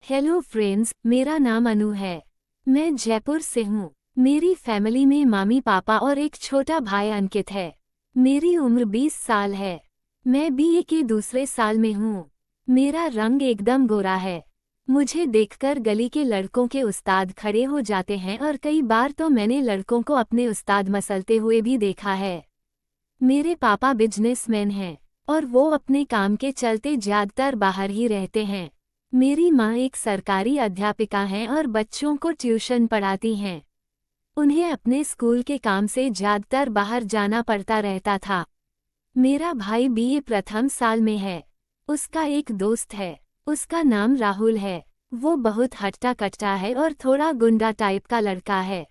Hello friends, मेरा नाम अनु है। मैं जयपुर से हूँ। मेरी फैमिली में मामी पापा और एक छोटा भाई अंकित है। मेरी उम्र 20 साल है। मैं बीए के दूसरे साल में हूँ। मेरा रंग एकदम गोरा है। मुझे देखकर गली के लड़कों के उस्ताद खड़े हो जाते हैं और कई बार तो मैंने लड़कों को अपने उस्ताद मसलते हुए भी देखा है। मेरे पापा बिजनेसमैन हैं और वो अपने काम के चलते ज्यादातर बाहर ही रहते हैं। मेरी माँ एक सरकारी अध्यापिका हैं और बच्चों को ट्यूशन पढ़ाती हैं। उन्हें अपने स्कूल के काम से ज्यादातर बाहर जाना पड़ता रहता था। मेरा भाई बीए प्रथम साल में है। उसका एक दोस्त है। उसका नाम राहुल है। वो बहुत हट्टा कट्टा है और थोड़ा गुंडा टाइप का लड़का है।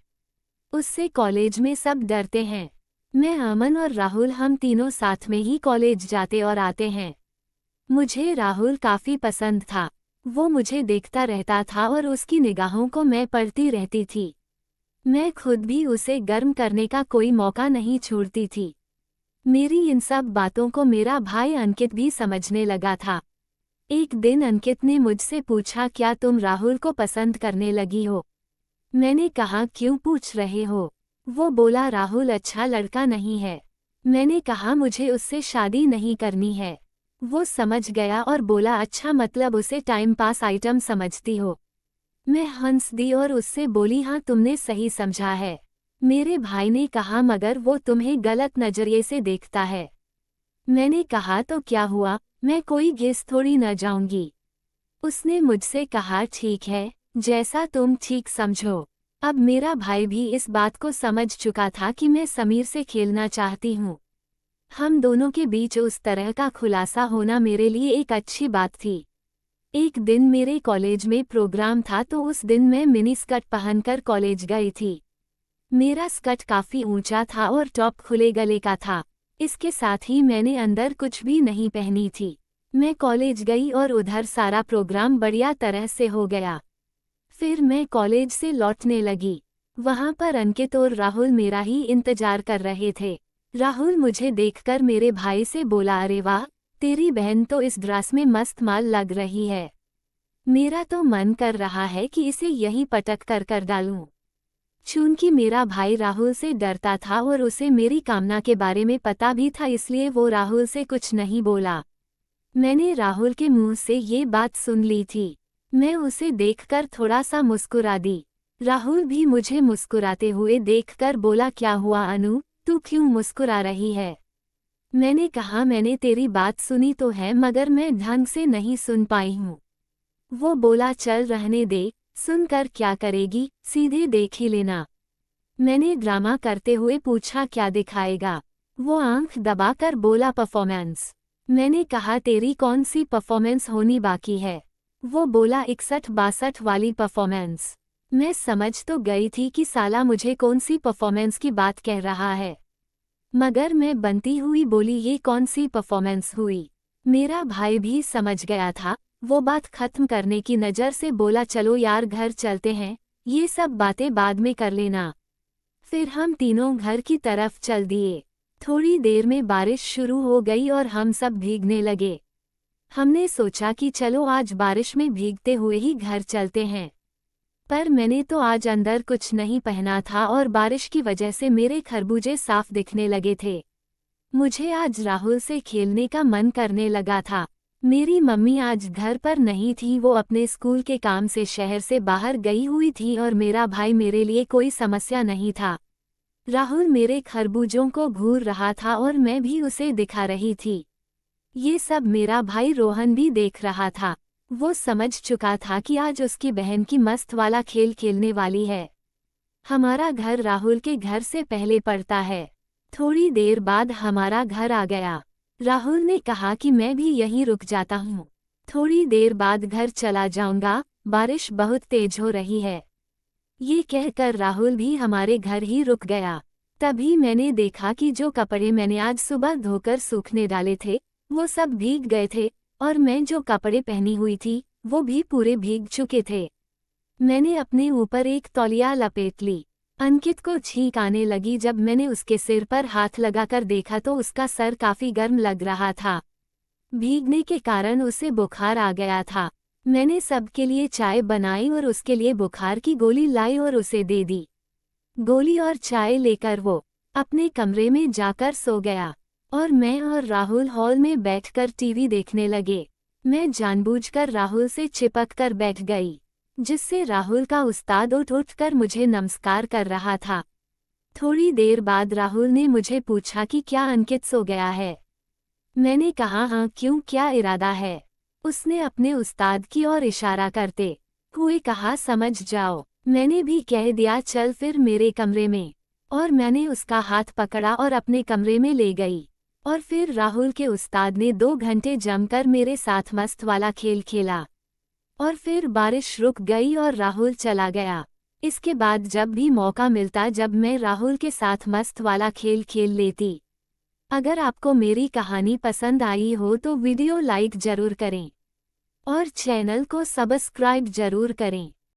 उससे कॉलेज में सब डरते हैं। मैं अमन और राहुल हम तीनों साथ में ही कॉलेज जाते और आते हैं। मुझे राहुल काफी पसंद था। वो मुझे देखता रहता था और उसकी निगाहों को मैं पढ़ती रहती थी। मैं खुद भी उसे गर्म करने का कोई मौका नहीं छोड़ती थी। मेरी इन सब बातों को मेरा भाई अंकित भी समझने लगा था। एक दिन अंकित ने मुझसे पूछा, क्या तुम राहुल को पसंद करने लगी हो? मैंने कहा, क्यों पूछ रहे हो? वो बोला, राहुल अच्छा लड़का नहीं है। मैंने कहा, मुझे उससे शादी नहीं करनी है। वो समझ गया और बोला, अच्छा मतलब उसे टाइम पास आइटम समझती हो? मैं हंस दी और उससे बोली, हाँ तुमने सही समझा है। मेरे भाई ने कहा, मगर वो तुम्हें गलत नजरिए से देखता है। मैंने कहा, तो क्या हुआ, मैं कोई गेस थोड़ी न जाऊंगी। उसने मुझसे कहा, ठीक है, जैसा तुम ठीक समझो। अब मेरा भाई भी इस बात को समझ चुका था कि मैं समीर से खेलना चाहती हूँ। हम दोनों के बीच उस तरह का खुलासा होना मेरे लिए एक अच्छी बात थी। एक दिन मेरे कॉलेज में प्रोग्राम था तो उस दिन मैं मिनी स्कर्ट पहनकर कॉलेज गई थी। मेरा स्कर्ट काफी ऊंचा था और टॉप खुले गले का था। इसके साथ ही मैंने अंदर कुछ भी नहीं पहनी थी। मैं कॉलेज गई और उधर सारा प्रोग्राम बढ़िया तरह से हो गया। फिर मैं कॉलेज से लौटने लगी। वहां पर अंकित और राहुल मेरा ही इंतजार कर रहे थे। राहुल मुझे देखकर मेरे भाई से बोला, अरे वाह, तेरी बहन तो इस ड्रेस में मस्त माल लग रही है। मेरा तो मन कर रहा है कि इसे यहीं पटक कर डालूं। चूंकि मेरा भाई राहुल से डरता था और उसे मेरी कामना के बारे में पता भी था, इसलिए वो राहुल से कुछ नहीं बोला। मैंने राहुल के मुंह से ये बात सुन ली थी। मैं उसे देखकर थोड़ा सा मुस्कुरा दी। राहुल भी मुझे मुस्कुराते हुए देखकर बोला, क्या हुआ अनु, तू क्यों मुस्कुरा रही है? मैंने कहा, मैंने तेरी बात सुनी तो है मगर मैं ढंग से नहीं सुन पाई हूँ। वो बोला, चल रहने दे, सुनकर क्या करेगी, सीधे देख ही लेना। मैंने ड्रामा करते हुए पूछा, क्या दिखाएगा? वो आंख दबाकर बोला, परफॉर्मेंस। मैंने कहा, तेरी कौन सी परफॉर्मेंस होनी बाकी है? वो बोला, 61-62 वाली परफॉर्मेंस। मैं समझ तो गई थी कि साला मुझे कौन सी परफॉर्मेंस की बात कह रहा है, मगर मैं बनती हुई बोली, ये कौन सी परफॉर्मेंस हुई? मेरा भाई भी समझ गया था। वो बात खत्म करने की नज़र से बोला, चलो यार घर चलते हैं, ये सब बातें बाद में कर लेना। फिर हम तीनों घर की तरफ चल दिए। थोड़ी देर में बारिश शुरू हो गई और हम सब भीगने लगे। हमने सोचा कि चलो आज बारिश में भीगते हुए ही घर चलते हैं। पर मैंने तो आज अंदर कुछ नहीं पहना था और बारिश की वजह से मेरे खरबूजे साफ दिखने लगे थे। मुझे आज राहुल से खेलने का मन करने लगा था। मेरी मम्मी आज घर पर नहीं थी, वो अपने स्कूल के काम से शहर से बाहर गई हुई थी और मेरा भाई मेरे लिए कोई समस्या नहीं था। राहुल मेरे खरबूजों को घूर रहा था और मैं भी उसे दिखा रही थी। ये सब मेरा भाई रोहन भी देख रहा था। वो समझ चुका था कि आज उसकी बहन की मस्त वाला खेल खेलने वाली है। हमारा घर राहुल के घर से पहले पड़ता है। थोड़ी देर बाद हमारा घर आ गया। राहुल ने कहा कि मैं भी यहीं रुक जाता हूँ, थोड़ी देर बाद घर चला जाऊंगा, बारिश बहुत तेज हो रही है। ये कहकर राहुल भी हमारे घर ही रुक गया। तभी मैंने देखा कि जो कपड़े मैंने आज सुबह धोकर सूखने डाले थे वो सब भीग गए थे और मैं जो कपड़े पहनी हुई थी वो भी पूरे भीग चुके थे। मैंने अपने ऊपर एक तौलिया लपेट ली। अंकित को छींक आने लगी जब मैंने उसके सिर पर हाथ लगाकर देखा तो उसका सर काफी गर्म लग रहा था। भीगने के कारण उसे बुखार आ गया था। मैंने सबके लिए चाय बनाई और उसके लिए बुखार की गोली लाई और उसे दे दी। गोली और चाय लेकर वो अपने कमरे में जाकर सो गया और मैं और राहुल हॉल में बैठकर टीवी देखने लगे। मैं जानबूझकर राहुल से चिपक कर बैठ गई, जिससे राहुल का उस्ताद उठ कर मुझे नमस्कार कर रहा था। थोड़ी देर बाद राहुल ने मुझे पूछा कि क्या अंकित सो गया है। मैंने कहा हाँ, क्यों, क्या इरादा है? उसने अपने उस्ताद की ओर इशारा करते हुए कहा, समझ जाओ। मैंने भी कह दिया, चल फिर मेरे कमरे में। और मैंने उसका हाथ पकड़ा और अपने कमरे में ले गई। और फिर राहुल के उस्ताद ने 2 घंटे जमकर मेरे साथ मस्त वाला खेल खेला। और फिर बारिश रुक गई और राहुल चला गया। इसके बाद जब भी मौका मिलता, जब मैं राहुल के साथ मस्त वाला खेल खेल लेती। अगर आपको मेरी कहानी पसंद आई हो तो वीडियो लाइक जरूर करें और चैनल को सब्सक्राइब जरूर करें।